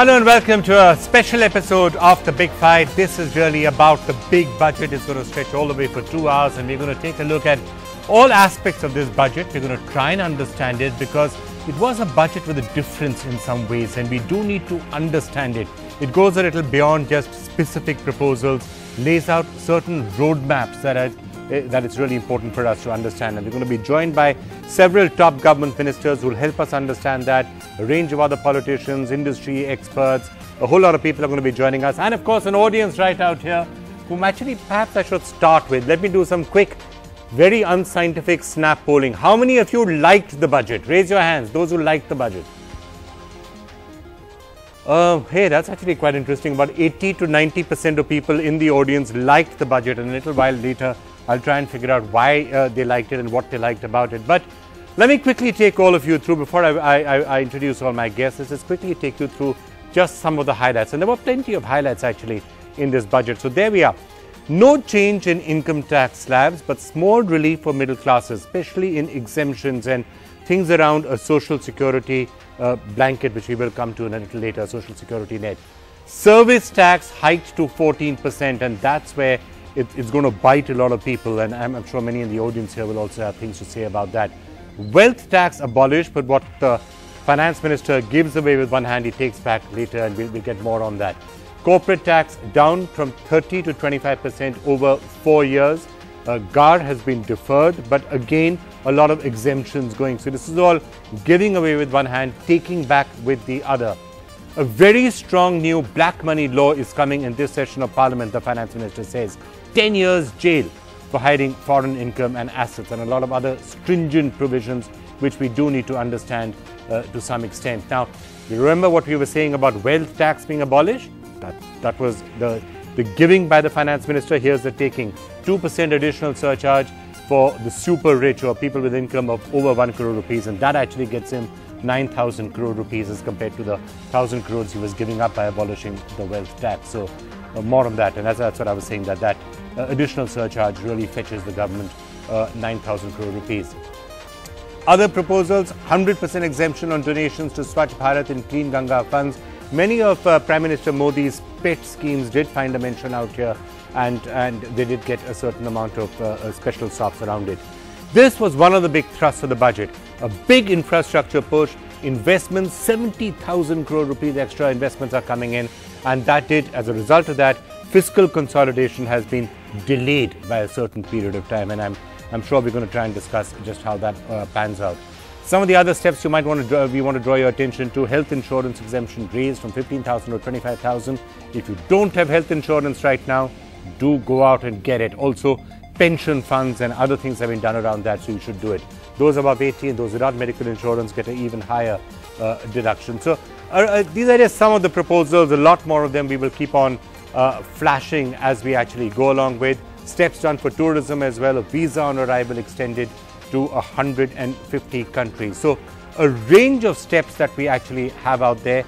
Hello and welcome to a special episode of The Big Fight. This is really about the big budget. It's going to stretch all the way for 2 hours and we're going to take a look at all aspects of this budget. We're going to try and understand it because it was a budget with a difference in some ways and we do need to understand it. It goes a little beyond just specific proposals, lays out certain roadmaps that it's really important for us to understand. And we're going to be joined by several top government ministers who will help us understand that, a range of other politicians, industry experts, a whole lot of people are going to be joining us. And of course, an audience right out here whom actually perhaps I should start with. Let me do some quick, very unscientific snap polling. How many of you liked the budget? Raise your hands, those who liked the budget. Hey, that's actually quite interesting. About 80 to 90% of people in the audience liked the budget, and a little while later I'll try and figure out why they liked it and what they liked about it. But let me quickly take all of you through, before I introduce all my guests, let's just quickly take you through just some of the highlights. And there were plenty of highlights actually in this budget. So there we are. No change in income tax slabs, but small relief for middle classes, especially in exemptions and things around a social security blanket, which we will come to in a little later, social security net. Service tax hiked to 14%, and that's where it's going to bite a lot of people, and I'm sure many in the audience here will also have things to say about that. Wealth tax abolished, but what the finance minister gives away with one hand, he takes back later, and we'll get more on that. Corporate tax down from 30 to 25% over 4 years. GAR has been deferred, but again, a lot of exemptions going. So this is all giving away with one hand, taking back with the other. A very strong new black money law is coming in this session of Parliament, the finance minister says. 10 years jail for hiding foreign income and assets, and a lot of other stringent provisions which we do need to understand to some extent. Now, you remember what we were saying about wealth tax being abolished? That was the giving by the finance minister. Here's the taking. 2% additional surcharge for the super rich or people with income of over 1 crore rupees, and that actually gets him 9,000 crore rupees as compared to the 1,000 crores he was giving up by abolishing the wealth tax. So more on that, and that's what I was saying, that additional surcharge really fetches the government 9,000 crore rupees. Other proposals: 100% exemption on donations to Swachh Bharat and Clean Ganga funds. Many of Prime Minister Modi's pet schemes did find a mention out here, and they did get a certain amount of special stops around it. This was one of the big thrusts of the budget. A big infrastructure push, investments, 70,000 crore rupees extra investments are coming in, and that did, as a result of that, fiscal consolidation has been delayed by a certain period of time, and I'm sure we're going to try and discuss just how that pans out. Some of the other steps you might want to draw your attention to: health insurance exemption raised from 15,000 to 25,000. If you don't have health insurance right now, do go out and get it. Also, pension funds and other things have been done around that, so you should do it. Those above 80 and those without medical insurance get an even higher deduction. So these are just some of the proposals. A lot more of them we will keep on flashing as we actually go along with. Steps done for tourism as well. A visa on arrival extended to 150 countries. So a range of steps that we actually have out there.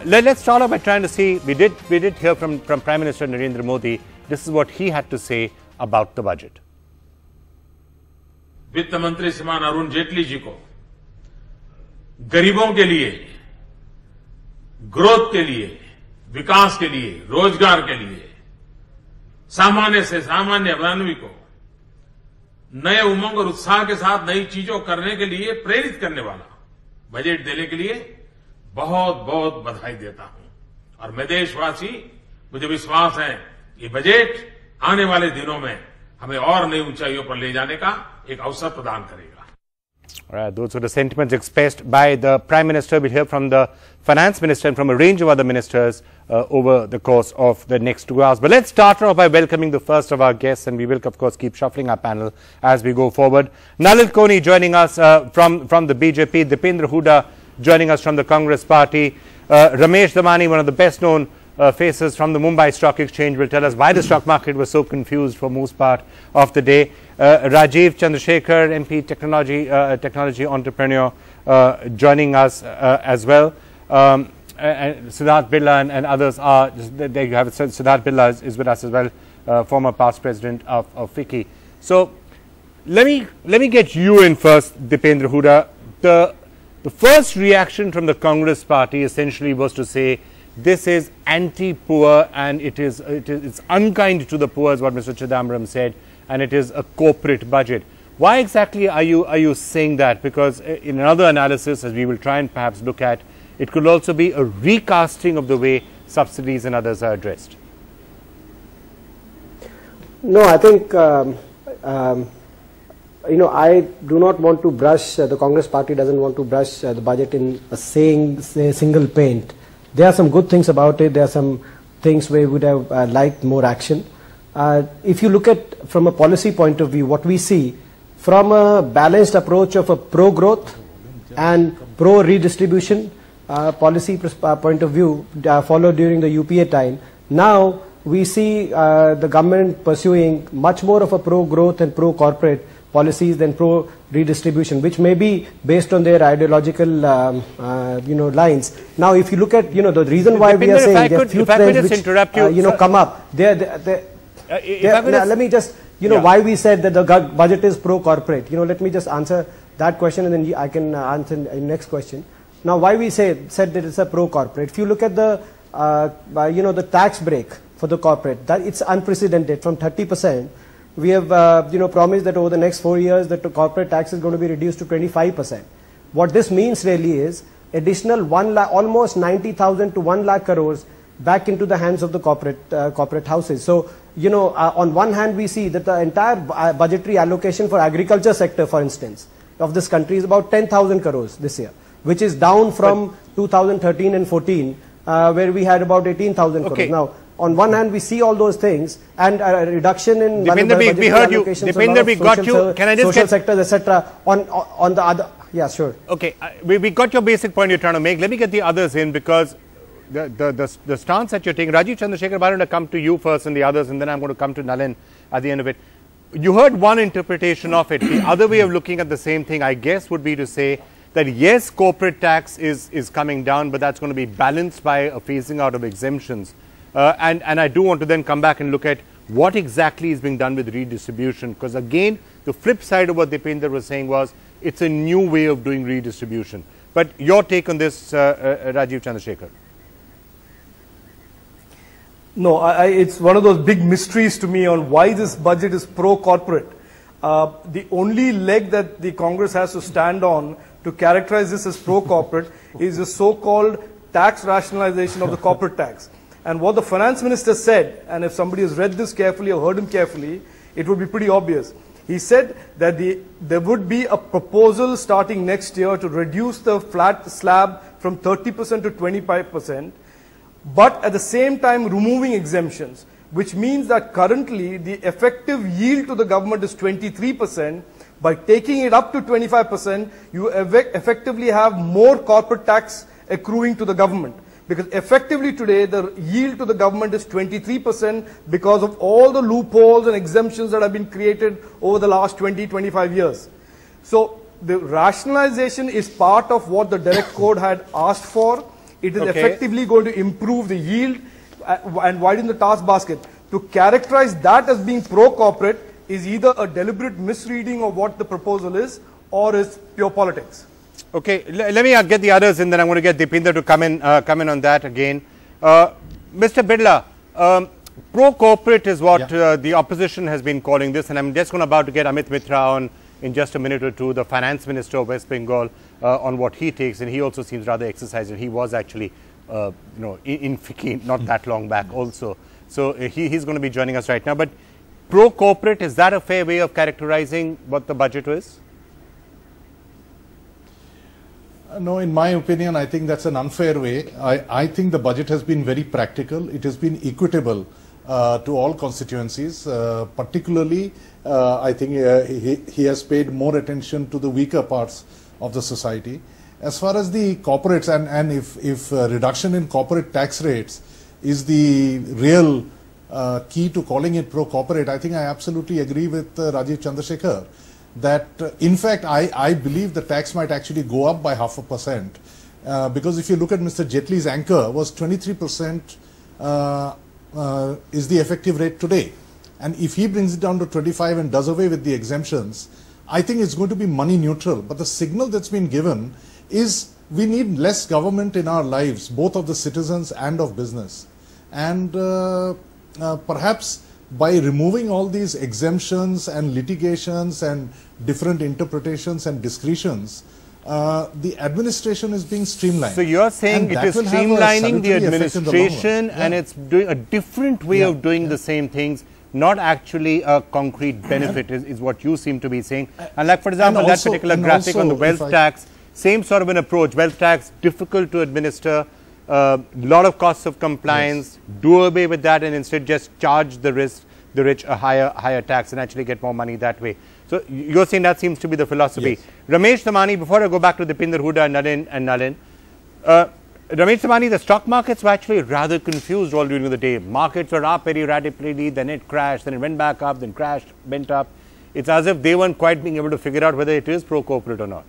Let's start off by trying to see, we did hear from Prime Minister Narendra Modi. This is what he had to say about the budget. वित्त मंत्री श्रीमान अरुण जेटली जी को गरीबों के लिए, growth के लिए, विकास के लिए, रोजगार के लिए, सामान्य से सामान्य मानवी को नए उमंग और उत्साह के साथ नई चीजों करने के लिए प्रेरित करने वाला बजट देने के लिए बहुत बहुत बधाई देता हूं। और मैं देशवासी, मुझे विश्वास है ये बजट आने वाले दिनों में हमें और नई ऊंचाइयों पर ले जाने का एक अवसर प्रदान करेगा। All right, those were the sentiments expressed by the Prime Minister. We'll hear from the Finance Minister and from a range of other ministers over the course of the next 2 hours. But let's start off by welcoming the first of our guests, and we will, of course, keep shuffling our panel as we go forward. Nalin Koni joining us from the BJP, Dipendra Hooda joining us from the Congress Party, Ramesh Damani, one of the best-known faces from the Mumbai Stock Exchange, will tell us why the stock market was so confused for most part of the day. Rajiv Chandrasekhar, MP, technology entrepreneur, joining us as well. And Siddharth Birla and others are, there you have it, Siddharth Birla is with us as well, former past president of FICCI. So let me get you in first, Dipendra Hooda. The first reaction from the Congress party essentially was to say this is anti-poor and it's unkind to the poor, is what Mr. Chidambaram said, and it is a corporate budget. Why exactly are you saying that? Because in another analysis, as we will try and perhaps look at, it could also be a recasting of the way subsidies and others are addressed. No, I think I do not want to brush, the Congress party doesn't want to brush the budget in a single paint. There are some good things about it. There are some things where we would have liked more action. If you look at from a policy point of view, what we see from a balanced approach of a pro-growth and pro-redistribution policy point of view followed during the UPA time, now we see the government pursuing much more of a pro-growth and pro-corporate policies than pro-redistribution, which may be based on their ideological, lines. Now, if you look at, the reason why we are saying there are few trends which, come up. Let me just, why we said that the budget is pro-corporate. Let me just answer that question, and then I can answer the next question. Now, why we said that it's a pro-corporate? If you look at the, the tax break for the corporate, that it's unprecedented. From 30%, we have promised that over the next 4 years that the corporate tax is going to be reduced to 25%. What this means really is additional almost 90,000 to 1 lakh crores back into the hands of the corporate houses. So, on one hand we see that the entire budgetary allocation for agriculture sector, for instance, of this country is about 10,000 crores this year, which is down from 2013 and 14, where we had about 18,000 crores. Now, on one hand, we see all those things, and a reduction in Dipender, we heard you. Dipender, we got you. Can I just social sectors, etc. On the other, yeah, sure. Okay, we got your basic point you're trying to make. Let me get the others in, because the stance that you're taking, Rajiv Chandrasekhar, I'm going to come to you first and the others, and then I'm going to come to Nalin at the end of it. You heard one interpretation of it. The other way of looking at the same thing, I guess, would be to say that yes, corporate tax is coming down, but that's going to be balanced by a phasing out of exemptions. And I do want to then come back and look at what exactly is being done with redistribution, because again, the flip side of what Dipender was saying was it's a new way of doing redistribution. But your take on this, Rajiv Chandrasekhar? No, it's one of those big mysteries to me on why this budget is pro-corporate. The only leg that the Congress has to stand on to characterize this as pro-corporate is the so-called tax rationalization of the corporate tax. And what the finance minister said, and if somebody has read this carefully or heard him carefully, it would be pretty obvious. He said that there would be a proposal starting next year to reduce the flat slab from 30% to 25%, but at the same time removing exemptions, which means that currently the effective yield to the government is 23%. By taking it up to 25%, you effectively have more corporate tax accruing to the government. Because effectively today, the yield to the government is 23% because of all the loopholes and exemptions that have been created over the last 20-25 years. So the rationalization is part of what the direct code had asked for. It is effectively going to improve the yield and widen the task basket. To characterize that as being pro-corporate is either a deliberate misreading of what the proposal is or is pure politics. Okay, let me get the others in, then I'm going to get Dipender to come in on that again. Mr. Bidla, pro-corporate is what the opposition has been calling this, and I'm just about to get Amit Mitra on in just a minute or two, the finance minister of West Bengal, on what he takes, and he also seems rather exercised, and he was actually, in FICCI not that long back also. So he's going to be joining us right now. But pro-corporate, is that a fair way of characterizing what the budget is? No, in my opinion, I think that's an unfair way. I think the budget has been very practical. It has been equitable to all constituencies. Particularly, I think he has paid more attention to the weaker parts of the society. As far as the corporates, and if reduction in corporate tax rates is the real key to calling it pro-corporate, I think I absolutely agree with Rajiv Chandrasekhar. That in fact I believe the tax might actually go up by 0.5%, because if you look at Mr. Jaitley's anchor was 23% is the effective rate today, and if he brings it down to 25 and does away with the exemptions, I think it's going to be money neutral. But the signal that's been given is we need less government in our lives, both of the citizens and of business. And perhaps by removing all these exemptions and litigations and different interpretations and discretions, the administration is being streamlined. So you're saying it is streamlining the administration and it's doing a different way of doing the same things, not actually a concrete benefit is what you seem to be saying. And like, for example, that particular graphic on the wealth tax, same sort of an approach. Wealth tax, difficult to administer, lot of costs of compliance, do away with that and instead just charge the rich a higher tax and actually get more money that way. So you're saying that seems to be the philosophy. Yes. Ramesh Damani, before I go back to Dipinder Hooda and Nalin, Ramesh Damani, the stock markets were actually rather confused all during the day. Markets were up very rapidly, then it crashed, then it went back up, then crashed, went up. It's as if they weren't quite being able to figure out whether it is pro-corporate or not.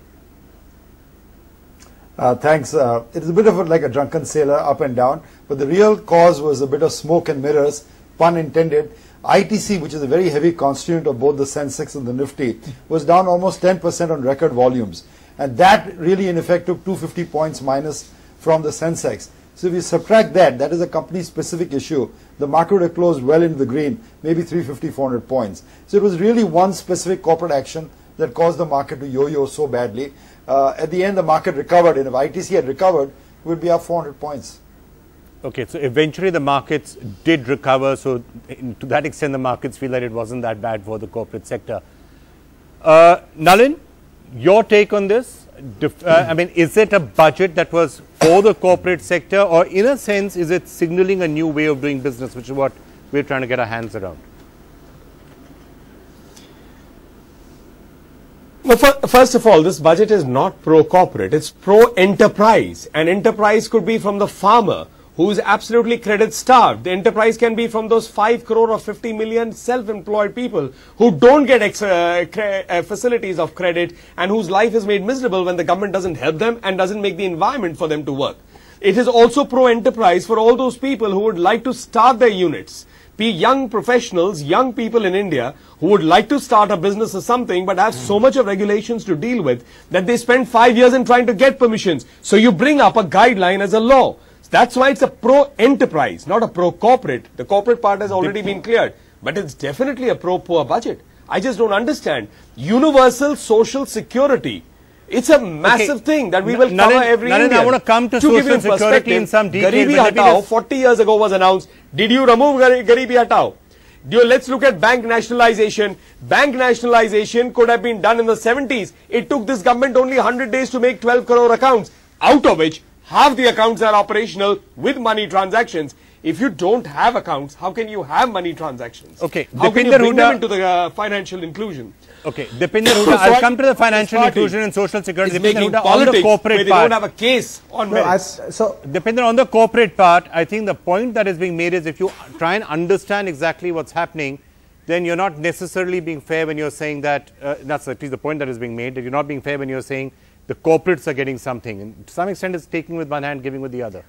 Thanks. It's a bit of like a drunken sailor, up and down, but the real cause was a bit of smoke and mirrors, pun intended. ITC, which is a very heavy constituent of both the Sensex and the Nifty, was down almost 10% on record volumes. And that really in effect took 250 points minus from the Sensex. So if you subtract that, that is a company specific issue. The market would have closed well into the green, maybe 350, 400 points. So it was really one specific corporate action that caused the market to yo-yo so badly. At the end, the market recovered, and if ITC had recovered, it would be up 400 points. Okay, so eventually the markets did recover, so to that extent the markets feel that it wasn't that bad for the corporate sector. Nalin, your take on this? I mean, is it a budget that was for the corporate sector, or in a sense is it signaling a new way of doing business, which is what we're trying to get our hands around? Well, first of all, this budget is not pro-corporate, it's pro-enterprise. And enterprise could be from the farmer who is absolutely credit starved. The enterprise can be from those 5 crore or 50 million self-employed people who don't get facilities of credit and whose life is made miserable when the government doesn't help them and doesn't make the environment for them to work. It is also pro-enterprise for all those people who would like to start their units. Be young professionals, young people in India who would like to start a business or something but have so much of regulations to deal with that they spend 5 years in trying to get permissions. So you bring up a guideline as a law. That's why it's a pro-enterprise, not a pro-corporate. The corporate part has already been cleared, but it's definitely a pro-poor budget. I just don't understand. Universal social security. It's a massive thing that we will cover every Indian. I want to come to social security in some detail. Garibi Hatao 40 years ago was announced. Did you remove Garibi Hatao? Let's look at bank nationalization. Bank nationalization could have been done in the 70s. It took this government only 100 days to make 12 crore accounts, out of which half the accounts are operational with money transactions. If you don't have accounts, how can you have money transactions? Okay, how can you bring them into the financial inclusion? Okay, Dipinder Hooda, I'll come to the financial inclusion and social security. Dipinder Hooda, on the corporate part. They don't have a case on merits. So, Dipinder, on the corporate part, I think the point that is being made is if you try and understand exactly what's happening, then you're not necessarily being fair when you're saying that, that's at least the point that is being made, that you're not being fair when you're saying the corporates are getting something. And to some extent, it's taking with one hand, giving with the other.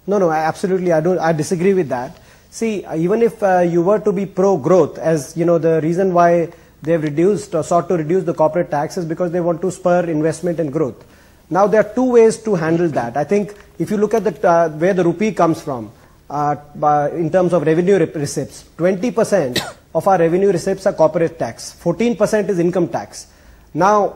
No, absolutely. I disagree with that. See, even if you were to be pro-growth, as you know, the reason why they've reduced or sought to reduce the corporate tax is because they want to spur investment and growth. Now, there are two ways to handle that. I think if you look at the where the rupee comes from, in terms of revenue receipts, 20% of our revenue receipts are corporate tax, 14% is income tax. Now,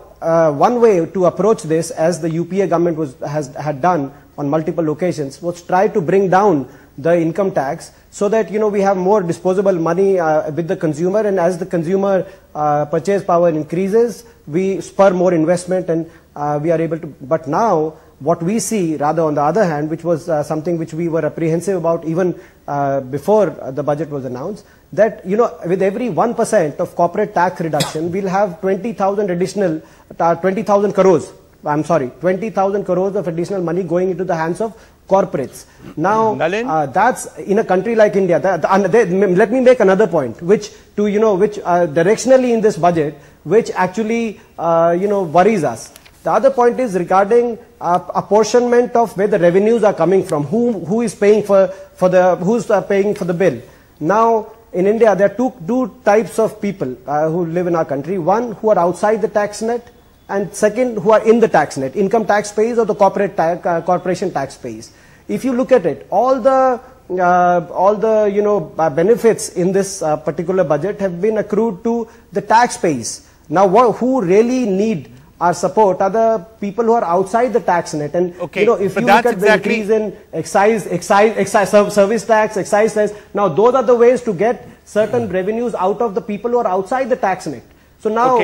one way to approach this, as the UPA government had done on multiple occasions, was try to bring down the income tax so that, you know, we have more disposable money with the consumer, and as the consumer purchase power increases, we spur more investment and we are able to. But now what we see, rather on the other hand, which was something which we were apprehensive about even before the budget was announced, that, you know, with every 1% of corporate tax reduction, we'll have 20,000 additional, 20,000 crores. I'm sorry, 20,000 crores of additional money going into the hands of corporates. Now, that's in a country like India. Let me make another point, which directionally in this budget, which actually, worries us. The other point is regarding apportionment of where the revenues are coming from. Who is paying who's paying for the bill? Now, in India, there are two types of people who live in our country. One, who are outside the tax net, and second, who are in the tax net, income tax pays or the corporation tax pays. If you look at it, all the benefits in this particular budget have been accrued to the tax pays. Now, who really need our support are the people who are outside the tax net. And if you look at the increase in service tax, excise tax, now those are the ways to get certain revenues out of the people who are outside the tax net. So now,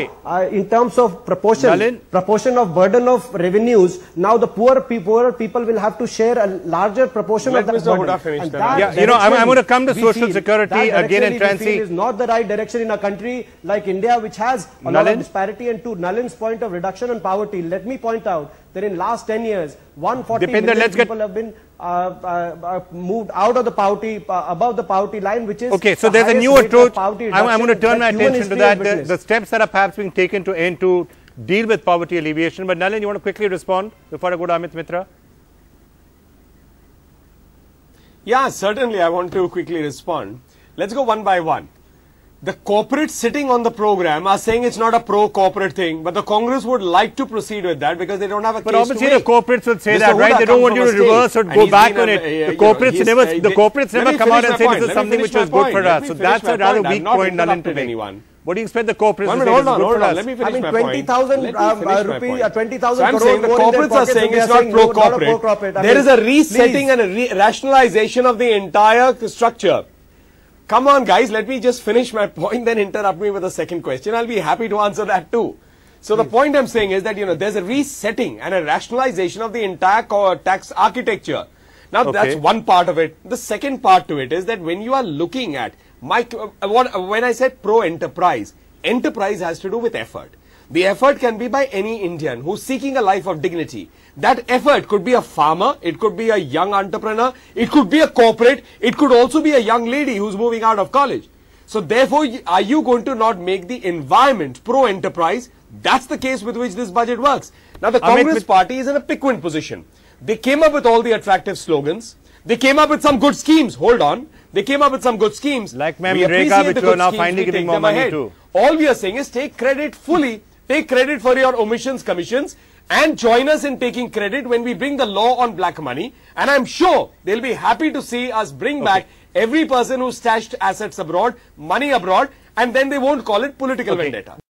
in terms of proportion of burden of revenues, now the poorer people will have to share a larger proportion of that burden. I'm going to come to social security again and try and see. Is not the right direction in a country like India, which has a lot of disparity. And to Nalin's point of reduction in poverty, let me point out that in last 10 years, 140 million people have been moved out of the poverty, above the poverty line, which is so there's a new approach. I'm going to turn my attention to that. The steps that are perhaps being taken to deal with poverty alleviation. But Nalin, you want to quickly respond before I go to Amit Mitra? Yeah, certainly I want to quickly respond. Let's go one by one. The corporates sitting on the program are saying it's not a pro-corporate thing, but the Congress would like to proceed with that because they don't have a case to make. But obviously the corporates would say that, right? They don't want you to reverse or go back on it. The corporates never come out and say this is something which was good for us. So that's a rather weak point, Nalin, to make. What do you expect the corporates to say is good for us? Let me finish my point. 20,000 rupees, 20,000 I'm saying the corporates are saying it's not pro-corporate. There is a resetting and a rationalization of the entire structure. Come on, guys, let me just finish my point, then interrupt me with a second question. I'll be happy to answer that too. So the point I'm saying is that, there's a resetting and a rationalization of the entire tax architecture. Now, that's one part of it. The second part to it is that when you are looking at, when I said pro-enterprise, enterprise has to do with effort. The effort can be by any Indian who's seeking a life of dignity. That effort could be a farmer, it could be a young entrepreneur, it could be a corporate, it could also be a young lady who's moving out of college. So therefore, are you going to not make the environment pro-enterprise? That's the case with which this budget works. Now the Congress party is in a piquant position. They came up with all the attractive slogans. They came up with some good schemes. Hold on. They came up with some good schemes. Like Rekha, which you are now finally giving more money to. All we are saying is take credit fully. Take credit for your omissions, commissions, and join us in taking credit when we bring the law on black money. And I'm sure they'll be happy to see us bring back every person who stashed assets abroad, money abroad, and then they won't call it political vendetta.